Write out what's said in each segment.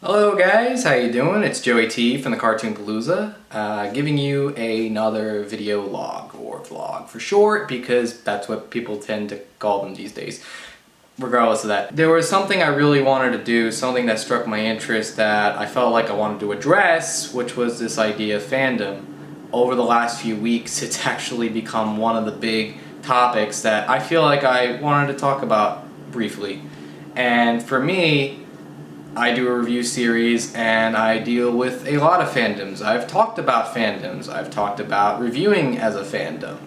Hello guys, how you doing? It's Joey T from the Cartoon Palooza, giving you another video log, or vlog for short, because that's what people tend to call them these days. Regardless of that, there was something I really wanted to do, something that struck my interest that I felt like I wanted to address, which was this idea of fandom. Over the last few weeks, it's actually become one of the big topics that I feel like I wanted to talk about briefly. And for me, I do a review series and I deal with a lot of fandoms. I've talked about fandoms, I've talked about reviewing as a fandom,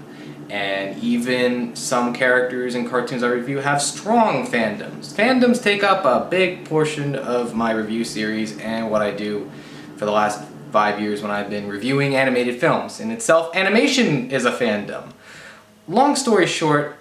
and even some characters in cartoons I review have strong fandoms. Fandoms take up a big portion of my review series and what I do for the last 5 years when I've been reviewing animated films. In itself, animation is a fandom. Long story short,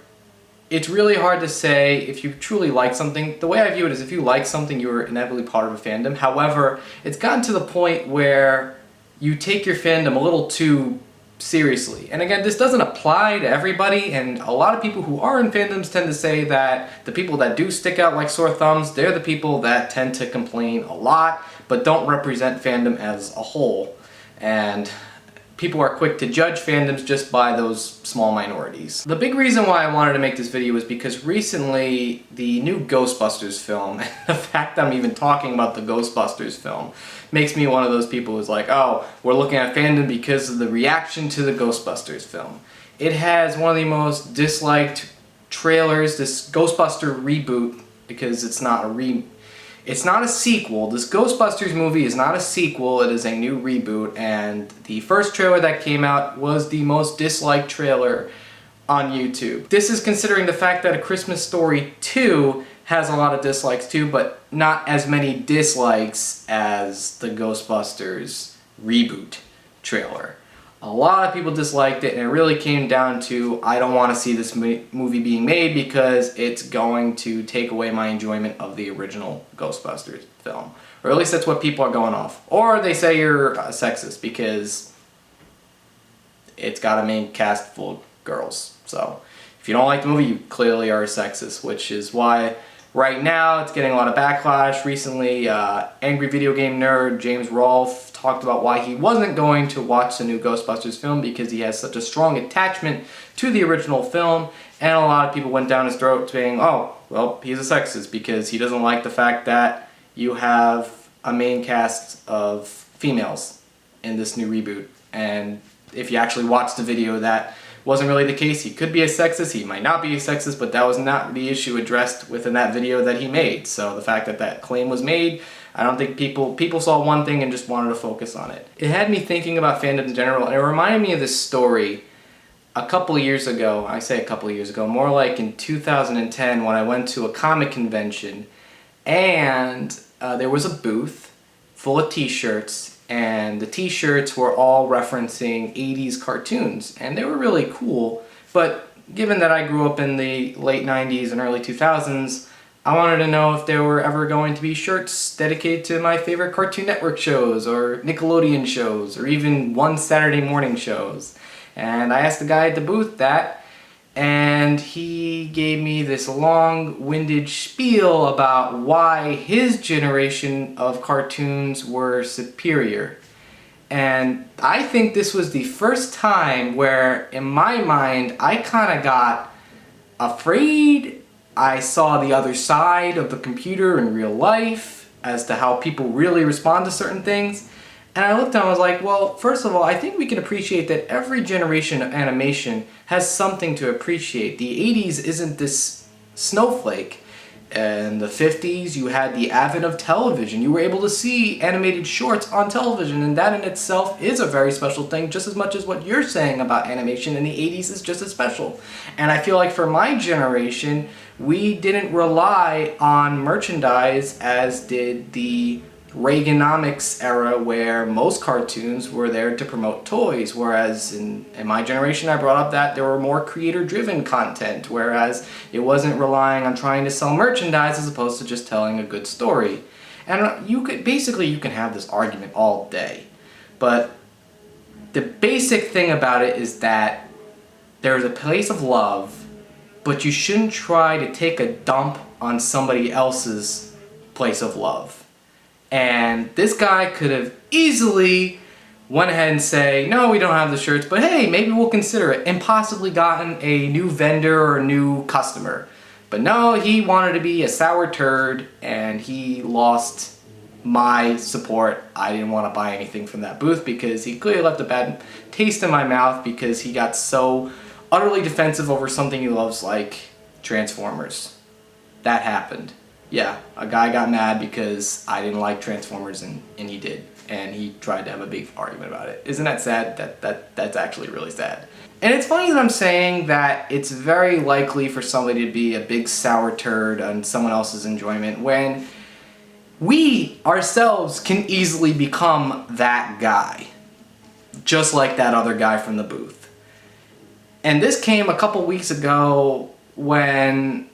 it's really hard to say if you truly like something. The way I view it is if you like something, you're inevitably part of a fandom. However, it's gotten to the point where you take your fandom a little too seriously. And again, this doesn't apply to everybody, and a lot of people who are in fandoms tend to say that the people that do stick out like sore thumbs, they're the people that tend to complain a lot, but don't represent fandom as a whole. And people are quick to judge fandoms just by those small minorities. The big reason why I wanted to make this video was because recently the new Ghostbusters film, and the fact that I'm even talking about the Ghostbusters film, makes me one of those people who's like, oh, we're looking at fandom because of the reaction to the Ghostbusters film. It has one of the most disliked trailers, this Ghostbuster reboot, because it's not a sequel. This Ghostbusters movie is not a sequel, it is a new reboot, and the first trailer that came out was the most disliked trailer on YouTube. This is considering the fact that A Christmas Story 2 has a lot of dislikes too, but not as many dislikes as the Ghostbusters reboot trailer. A lot of people disliked it, and it really came down to, I don't want to see this movie being made because it's going to take away my enjoyment of the original Ghostbusters film. Or at least that's what people are going off. Or they say you're a sexist because it's got a main cast full of girls. So if you don't like the movie, you clearly are a sexist, which is why right now it's getting a lot of backlash. Recently, angry video game nerd James Rolfe talked about why he wasn't going to watch the new Ghostbusters film because he has such a strong attachment to the original film, and a lot of people went down his throat saying, oh, well, he's a sexist because he doesn't like the fact that you have a main cast of females in this new reboot. And if you actually watch the video, that wasn't really the case. He could be a sexist, he might not be a sexist, but that was not the issue addressed within that video that he made. So the fact that that claim was made, I don't think people saw one thing and just wanted to focus on it. It had me thinking about fandom in general, and it reminded me of this story a couple years ago. I say a couple years ago, more like in 2010 when I went to a comic convention, and there was a booth full of t-shirts, and the t-shirts were all referencing 80s cartoons, and they were really cool, but given that I grew up in the late 90s and early 2000s, I wanted to know if there were ever going to be shirts dedicated to my favorite Cartoon Network shows, or Nickelodeon shows, or even one Saturday morning shows. And I asked the guy at the booth that, and he gave me this long-winded spiel about why his generation of cartoons were superior. And I think this was the first time where, in my mind, I kind of got afraid. I saw the other side of the computer in real life as to how people really respond to certain things. And I looked and I was like, well, first of all, I think we can appreciate that every generation of animation has something to appreciate. The 80s isn't this snowflake. In the 50s, you had the advent of television. You were able to see animated shorts on television, and that in itself is a very special thing, just as much as what you're saying about animation in the 80s is just as special. And I feel like for my generation, we didn't rely on merchandise as did the Reaganomics era, where most cartoons were there to promote toys, whereas in my generation I brought up that there were more creator-driven content, whereas it wasn't relying on trying to sell merchandise as opposed to just telling a good story. And you can have this argument all day, but the basic thing about it is that there's a place of love, but you shouldn't try to take a dump on somebody else's place of love. And And this guy could have easily went ahead and say, no, we don't have the shirts, but hey, maybe we'll consider it, and possibly gotten a new vendor or a new customer. But no, he wanted to be a sour turd, and he lost my support. I didn't want to buy anything from that booth because he clearly left a bad taste in my mouth because he got so utterly defensive over something he loves, like Transformers. That happened. Yeah, a guy got mad because I didn't like Transformers, and he did. And he tried to have a big argument about it. Isn't that sad? That's actually really sad. And it's funny that I'm saying that it's very likely for somebody to be a big sour turd on someone else's enjoyment when we ourselves can easily become that guy. Just like that other guy from the booth. And this came a couple weeks ago when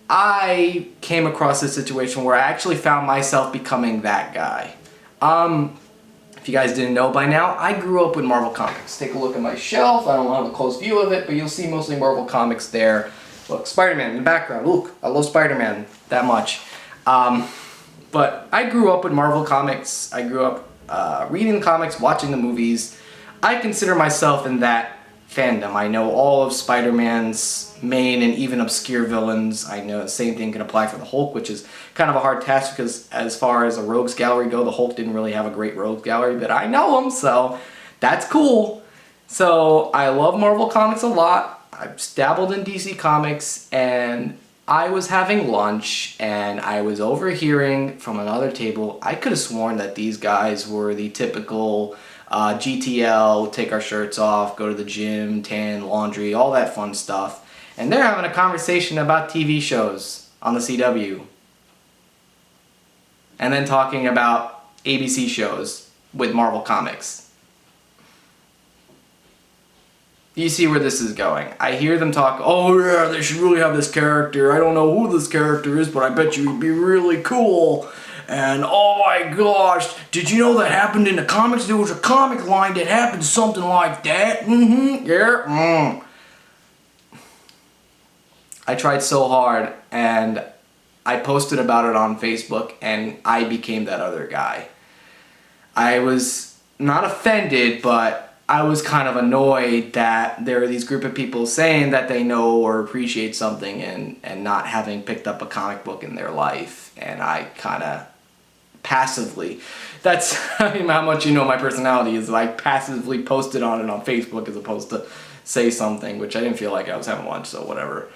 I came across this situation where I actually found myself becoming that guy. If you guys didn't know by now, I grew up with Marvel Comics. Take a look at my shelf. I don't have a close view of it, but you'll see mostly Marvel Comics there. Look, Spider-Man in the background. Look, I love Spider-Man that much. But I grew up with Marvel Comics. I grew up reading the comics, watching the movies. I consider myself in that fandom. I know all of Spider-Man's main and even obscure villains. I know the same thing can apply for the Hulk, which is kind of a hard task because as far as a rogues gallery go, the Hulk didn't really have a great rogues gallery, but I know him, so that's cool. So I love Marvel Comics a lot. I've dabbled in DC Comics, and I was having lunch and I was overhearing from another table. I could have sworn that these guys were the typical GTL, take our shirts off, go to the gym, tan, laundry, all that fun stuff. And they're having a conversation about TV shows on the CW. And then talking about ABC shows with Marvel Comics. You see where this is going. I hear them talk, oh yeah, they should really have this character. I don't know who this character is, but I bet you he'd be really cool. And oh my gosh, did you know that happened in the comics? There was a comic line that happened something like that. Yeah. I tried so hard, and I posted about it on Facebook, and I became that other guy. I was not offended, but I was kind of annoyed that there are these group of people saying that they know or appreciate something and not having picked up a comic book in their life. And I kind of passively, that's how much you know my personality is, I passively posted on it on Facebook as opposed to say something, which I didn't feel like I was having lunch, so whatever.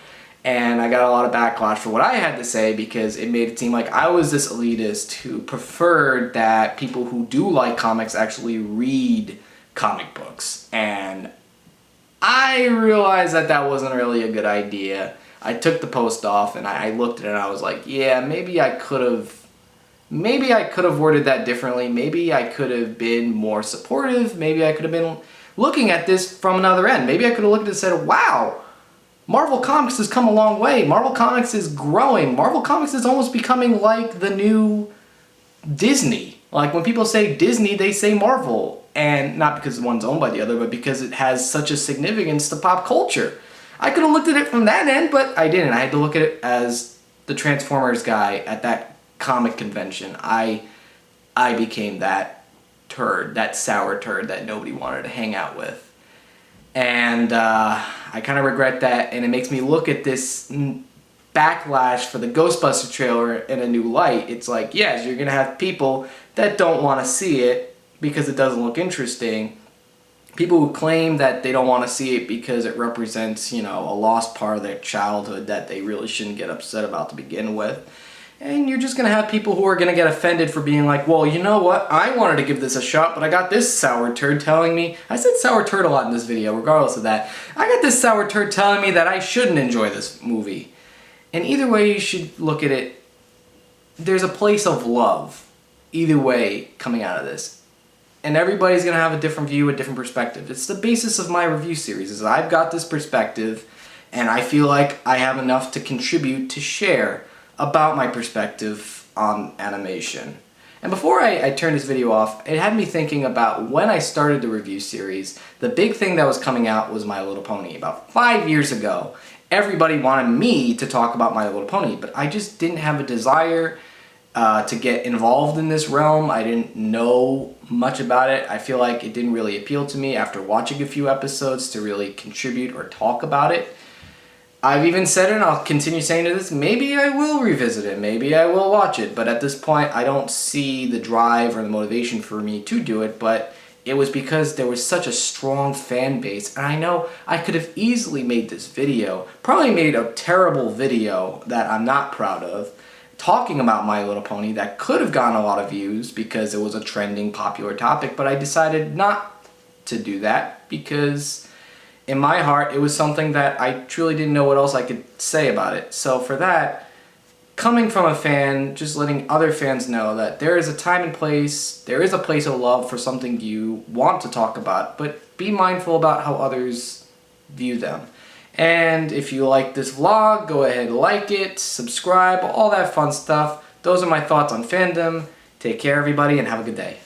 And I got a lot of backlash for what I had to say because it made it seem like I was this elitist who preferred that people who do like comics actually read comic books. And I realized that that wasn't really a good idea. I took the post off and I looked at it and I was like, yeah, maybe I could have worded that differently. Maybe I could have been more supportive. Maybe I could have been looking at this from another end. Maybe I could have looked at it and said, wow, Marvel Comics has come a long way. Marvel Comics is growing. Marvel Comics is almost becoming like the new Disney. Like when people say Disney, they say Marvel. And not because one's owned by the other, but because it has such a significance to pop culture. I could have looked at it from that end, but I didn't. I had to look at it as the Transformers guy at that comic convention. I became that turd, that sour turd that nobody wanted to hang out with. And I kind of regret that, and it makes me look at this backlash for the Ghostbuster trailer in a new light. It's like, yes, you're going to have people that don't want to see it because it doesn't look interesting. People who claim that they don't want to see it because it represents, you know, a lost part of their childhood that they really shouldn't get upset about to begin with. And you're just going to have people who are going to get offended for being like, well, you know what? I wanted to give this a shot, but I got this sour turd telling me... I said sour turd a lot in this video, regardless of that. I got this sour turd telling me that I shouldn't enjoy this movie. And either way you should look at it, there's a place of love, either way, coming out of this. And everybody's going to have a different view, a different perspective. It's the basis of my review series, is I've got this perspective, and I feel like I have enough to contribute, to share about my perspective on animation. And before I turn this video off, it had me thinking about when I started the review series, the big thing that was coming out was My Little Pony. About 5 years ago, everybody wanted me to talk about My Little Pony, but I just didn't have a desire. to get involved in this realm. I didn't know much about it. I feel like it didn't really appeal to me after watching a few episodes to really contribute or talk about it. I've even said it, and I'll continue saying this, maybe I will revisit it, maybe I will watch it, but at this point I don't see the drive or the motivation for me to do it, but it was because there was such a strong fan base, and I know I could have easily made this video, probably made a terrible video that I'm not proud of, talking about My Little Pony that could have gotten a lot of views because it was a trending, popular topic, but I decided not to do that because in my heart, it was something that I truly didn't know what else I could say about it. So for that, coming from a fan, just letting other fans know that there is a time and place, there is a place of love for something you want to talk about, but be mindful about how others view them. And if you like this vlog, go ahead and like it, subscribe, all that fun stuff. Those are my thoughts on fandom. Take care, everybody, and have a good day.